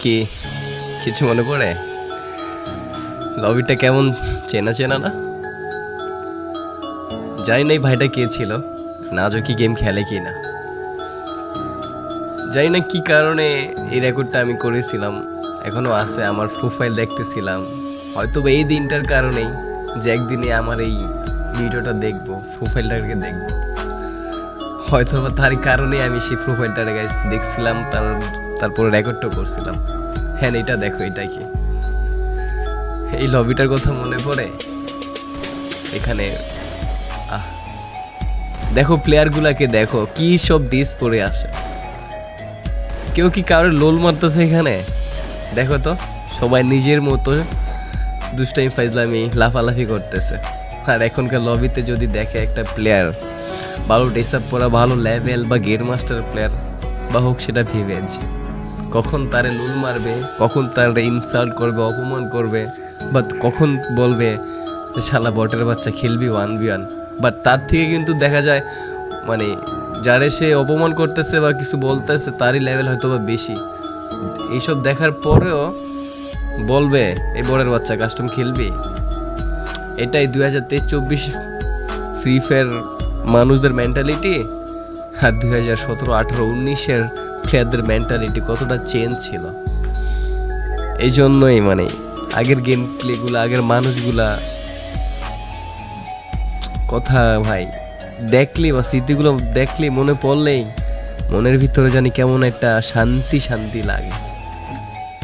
কি কিছু মনে পড়ে? লবিটা কেমন চেনা চেনা না? জানি না এই ভাইটা কে ছিল, না আজও কি গেম খেলে কি না জানি না কি কারণে এই রেকর্ডটা আমি করেছিলাম, এখনো আছে আমার প্রোফাইল দেখতেছিলাম। হয়তো বা এই দিনটার কারণেই যে একদিনে আমার এই ভিডিওটা দেখবো, প্রোফাইলটাকে দেখবো, হয়তো বা তার কারণে আমি সেই প্রোফাইলটাকে গাইস দেখছিলাম, তারপরে রেকর্ডটা করছিলাম। হ্যাঁ এটা দেখো, এটা কি এই লবিটার কথা মনে পড়ে? এখানে দেখো প্লেয়ারগুলাকে, দেখো কি সব ডিস পরে আসে। কেউ কি কারোর লোল মারতেছে এখানে? দেখো তো, সবাই নিজের মতো দুষ্টামি ফাইজলামি লাফালাফি করতেছে। আর এখনকার লবিতে যদি দেখে একটা প্লেয়ার ভালো ড্রেস আপ পরা, ভালো লেভেল বা গেম মাস্টার প্লেয়ার বা হোক সেটা ভিভেজ, কখন তারে লুল মারবে, কখন তারে ইনসাল্ট করবে, অপমান করবে, বা কখন বলবে যে শালা বটের বাচ্চা খেলবি 1v1। বাট তার থেকে কিন্তু দেখা যায় মানে যারে সে অপমান করতেছে বা কিছু বলতেছে তারই লেভেল হয়তো বা বেশি। এইসব দেখার পরেও বলবে এই বড়ের বাচ্চা কাস্টম খেলবি। এটাই 2023-24 ফ্রি ফায়ার মানুষদের মেন্টালিটি, আর 2017-18-19-এর প্লেয়ারদের মেন্টালিটি কতটা চেঞ্জ ছিল। এই জন্যই মানে আগের গেম প্লেগুলো, আগের মানুষগুলা কথা ভাই দেখলি বা স্মৃতিগুলো দেখলি, মনে পড়লেই মনের ভিতরে জানি কেমন একটা শান্তি শান্তি লাগে।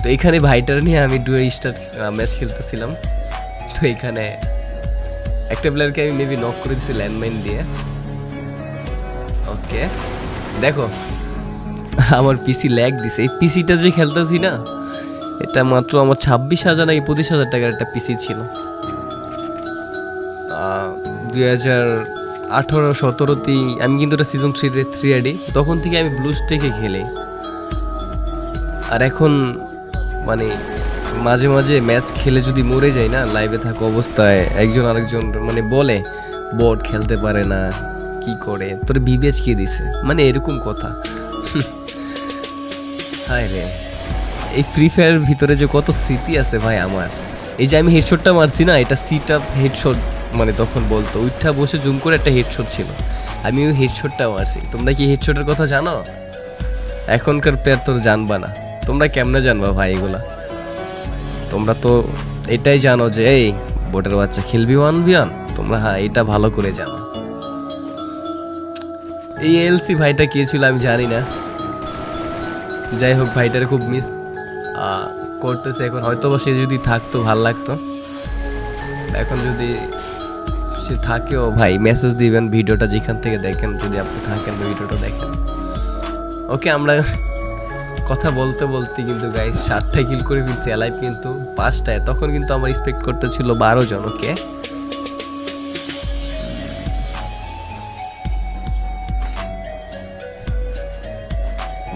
তো এখানে ভাইটার নিয়ে আমি ডুয়ে স্টার ম্যাচ খেলতেছিলাম। তো এখানে একটা প্লেয়ারকে আমি মেবি নক করে দিচ্ছি ল্যান্ডমাইন দিয়ে। ওকে দেখো আমার পিসি ল্যাগ দিছে। এই পিসিটা যে খেলতেছি না, এটা মাত্র আমার 26,000 নাকি 25,000 টাকার একটা পিসি ছিল। 2018-17তেই আমি কিন্তু এটা সিজন 3 আইডি, তখন থেকে আমি ব্লু স্টেকে খেলি। আর এখন মানে মাঝে মাঝে ম্যাচ খেলে যদি মরে যাই না, লাইভে থাকা অবস্থায় একজন আরেকজন মানে বলে বট খেলতে পারে না, কি করে তোর বিবেচ কে দিছে, মানে এরকম কথা। হায় রে, এই ফ্রি ফায়ার ভিতরে যে কত স্মৃতি আছে ভাই আমার। এই যে আমি হেডশটটা মারছি না, এটা সিট আপ হেডশট, মানে তখন বলতো উঠা বসে জুম করে একটা হেডশট ছিল, আমি ওই হেডশটটা মারছি। তোমরা কি হেডশটের কথা জানো? এখনকার প্লেয়ার তো জানবা না, তোমরা কেমনে জানবা ভাই এগুলা? তোমরা তো এটাই জানো যে এই বোটের বাচ্চা খেলবি 1v1, তোমরা হ্যাঁ এটা ভালো করে জানো। এই এলসি ভাইটা কে ছিল আমি জানি না, যাই হোক ভাইটার খুব মিস করতেছে এখন। হয়তো বা সে যদি থাকতো ভাল লাগতো, এখন যদি সে থাকেও ভাই মেসেজ দিবেন, ভিডিওটা যেখান থেকে দেখেন, যদি আপনি থাকেন ভিডিওটা দেখেন। ওকে আমরা কথা বলতে বলতে কিন্তু গাইস 7টা কিল করে ফেলছি, অ্যালাইভ কিন্তু 5টায়। তখন কিন্তু আমার এক্সপেক্ট করতে ছিল 12 জন। ওকে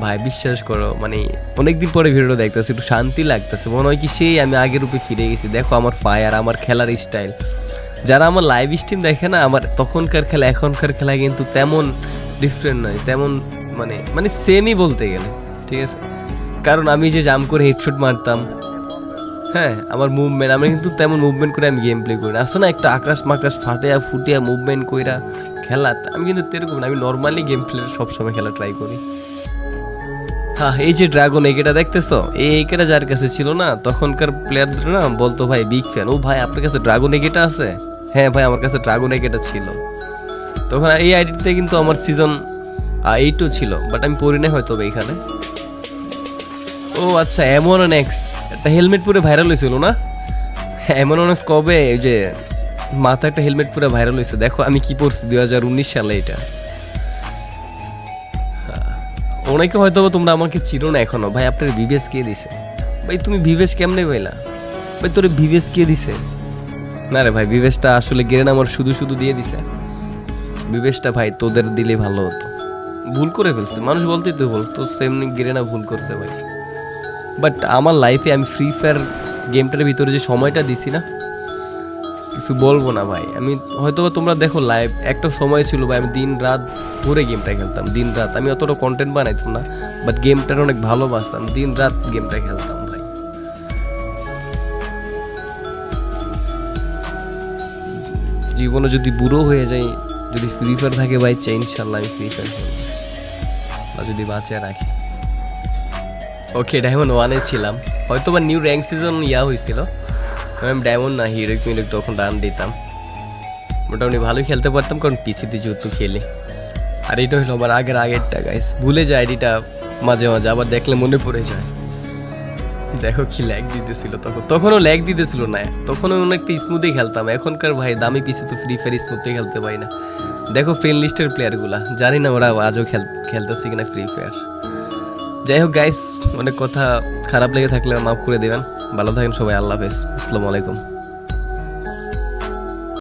ভাই বিশ্বাস করো, মানে অনেকদিন পরে ভিডিওটা দেখতেছি, একটু শান্তি লাগতেছে, মনে হয় কি সেই আমি আগের রূপে ফিরে গেছি। দেখো আমার ফায়ার, আমার খেলার স্টাইল, যারা আমার লাইভ স্ট্রিম দেখে না, আমার তখনকার খেলা এখনকার খেলা কিন্তু তেমন ডিফারেন্ট নয়, তেমন মানে মানে সেমই বলতে গেলে, ঠিক আছে? কারণ আমি যে জাম্প করে হেডশট মারতাম, হ্যাঁ আমার মুভমেন্ট, আমি কিন্তু তেমন মুভমেন্ট করে আমি গেম প্লে করি না। আসলে না একটা আকাশ মাকাশ ফাটিয়া ফুটিয়া মুভমেন্ট কইরা খেলা, আমি কিন্তু এরকম না, আমি নর্মালি গেম প্লে সবসময় খেলা ট্রাই করি। হ্যাঁ এই যে ড্রাগন এগেটা দেখতেছো, এই এগেটা যার কাছে ছিল না, তখনকার প্লেয়ারদের না বলতো ভাই বিগ ফ্যান, ও ভাই আপনার কাছে ড্রাগন এগেটা আছে? হ্যাঁ ভাই আমার কাছে ড্রাগন এগেটা ছিল। তখন এই আইডিতে কিন্তু আমার সিজন 8ও ছিল, বাট আমি পড়ি না হয়তো এখানে। ও আচ্ছা, এমনএক্স একটা হেলমেট পরে ভাইরাল হয়েছিল না? এমনএক্স কবে ওই যে মাথা একটা হেলমেট পরে ভাইরাল হয়েছে, দেখো আমি কি পড়ছি 2019 সালে। এটা অনেকে হয়তো তোমরা আমাকে চিনো না এখনো। ভাই আপনার ভিভেস কে দিছে? ভাই তুমি ভিভেস কেমনে পাইলা? ভাই তোর ভিভেস কে দিছে? না রে ভাই, ভিভেসটা আসলে গেরেন আমার শুধু শুধু দিয়ে দিছে। ভিভেসটা ভাই তোদের দিলে ভালো হতো, ভুল করে ফেলছে মানুষ বলতেই তো ভুল, তো সেমনি গেরেনা ভুল করছে ভাই। বাট আমার লাইফে আমি ফ্রি ফায়ার গেমটার ভিতরে যে সময়টা দিছি না, কিছু বলবো না ভাই। আমি হয়তো তোমরা দেখো লাইভ, একটা সময় ছিল ভাই আমি দিন রাত ভরে গেমটা খেলতাম, দিন রাত। আমি অতটা কন্টেন্ট বানাইতাম না, বাট গেমটার অনেক ভালোবাসতাম, দিন রাত গেমটা খেলতাম ভাই। জীবনে যদি বুড়ো হয়ে যাই, যদি ফ্রি ফায়ার থাকে ভাই, ইনশাল্লাহ আমি ফ্রি ফায়ার খেলবো, বা যদি বাঁচিয়ে রাখি। ওকে, ডায়মন্ড 1-এ ছিলাম, হয়তো বা নিউ র্যাঙ্ক সিজন হয়েছিল। আমি ডায়মন্ড না হিরোইক মিরোইক তখন রান দিতাম, মোটামুটি ভালোই খেলতে পারতাম, কারণ পিসিতে যেহেতু খেলি। আর এটা হলো আমার আগেরটা গাইস, ভুলে যায় আইডিটা মাঝে মাঝে, আবার দেখলে মনে পড়ে যায়। দেখো কি ল্যাগ দিতেছিল তখনও ল্যাগ দিতেছিল না, তখনও অনেকটা স্মুথে খেলতাম। এখনকার ভাই দামি পিসি তো ফ্রি ফায়ার স্মুথে খেলতে পারি না। দেখো ফ্রেন্ড লিস্টের প্লেয়ারগুলা, জানি না ওরা আজও খেলতেছে কিনা ফ্রি ফায়ার। যাই হোক গাইস, অনেক কথা খারাপ লেগে থাকলে মাফ করে দেবেন। ভালো থাকেন সবাই, আল্লাহ হাফেজ, আসসালামু আলাইকুম।